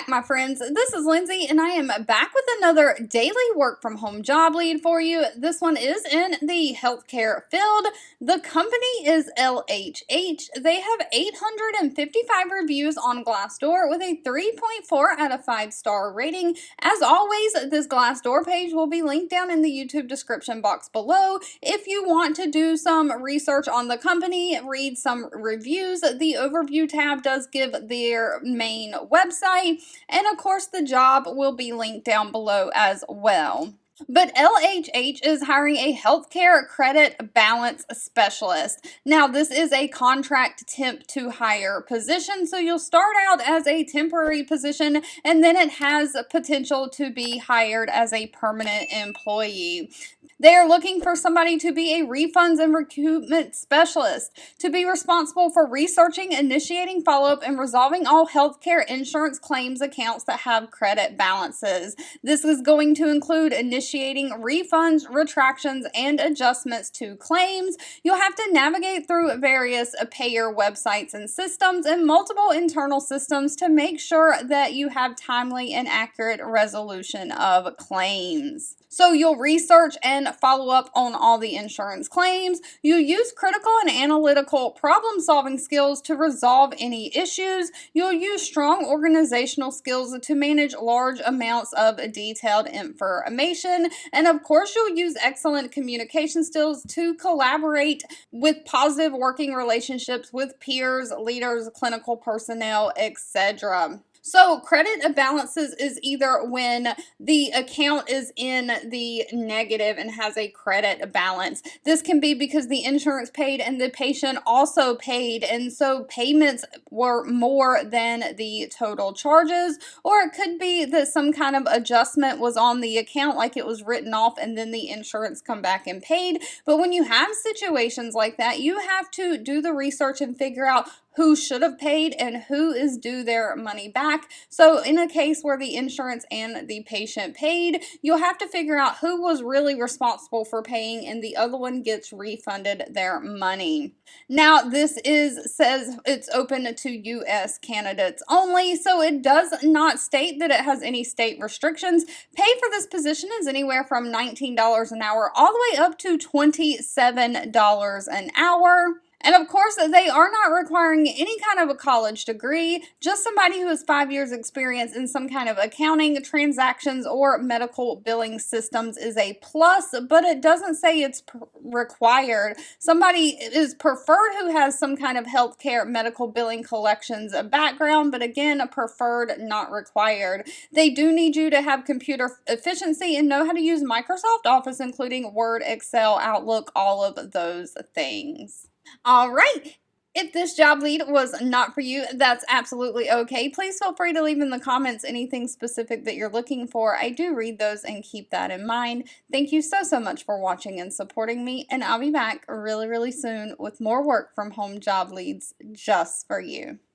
back, my friends. This is Lindsay, and I am back with another daily work from home job lead for you. This one is in the healthcare field. The company is LHH. They have 855 reviews on Glassdoor with a 3.4 out of 5-star rating. As always, this Glassdoor page will be linked down in the YouTube description box below. If you want to do some research on the company, read some reviews, the overview tab does give their main website, and of course the job will be linked down below as well. But LHH is hiring a healthcare credit balance specialist. Now, this is a contract temp to hire position, so you'll start out as a temporary position, and then it has potential to be hired as a permanent employee. They are looking for somebody to be a refunds and recoupment specialist, to be responsible for researching, initiating follow-up, and resolving all healthcare insurance claims accounts that have credit balances. This is going to include initiating refunds, retractions, and adjustments to claims. You'll have to navigate through various payer websites and systems and multiple internal systems to make sure that you have timely and accurate resolution of claims. So you'll research and follow up on all the insurance claims. You'll use critical and analytical problem-solving skills to resolve any issues. You'll use strong organizational skills to manage large amounts of detailed information. And of course, you'll use excellent communication skills to collaborate with positive working relationships with peers, leaders, clinical personnel, etc. So credit balances is either when the account is in the negative and has a credit balance. This can be because the insurance paid and the patient also paid, and so payments were more than the total charges, or it could be that some kind of adjustment was on the account, like it was written off and then the insurance come back and paid. But when you have situations like that, you have to do the research and figure out who should have paid and who is due their money back. So in a case where the insurance and the patient paid, you'll have to figure out who was really responsible for paying and the other one gets refunded their money. Now this says it's open to U.S. candidates only, so it does not state that it has any state restrictions. Pay for this position is anywhere from $19 an hour all the way up to $27 an hour. And of course, they are not requiring any kind of a college degree, just somebody who has 5 years experience in some kind of accounting, transactions, or medical billing systems is a plus, but it doesn't say it's required. Somebody is preferred who has some kind of healthcare, medical billing collections background, but again, preferred, not required. They do need you to have computer efficiency and know how to use Microsoft Office, including Word, Excel, Outlook, all of those things. All right. If this job lead was not for you, that's absolutely okay. Please feel free to leave in the comments anything specific that you're looking for. I do read those and keep that in mind. Thank you so much for watching and supporting me, and I'll be back really soon with more work from home job leads just for you.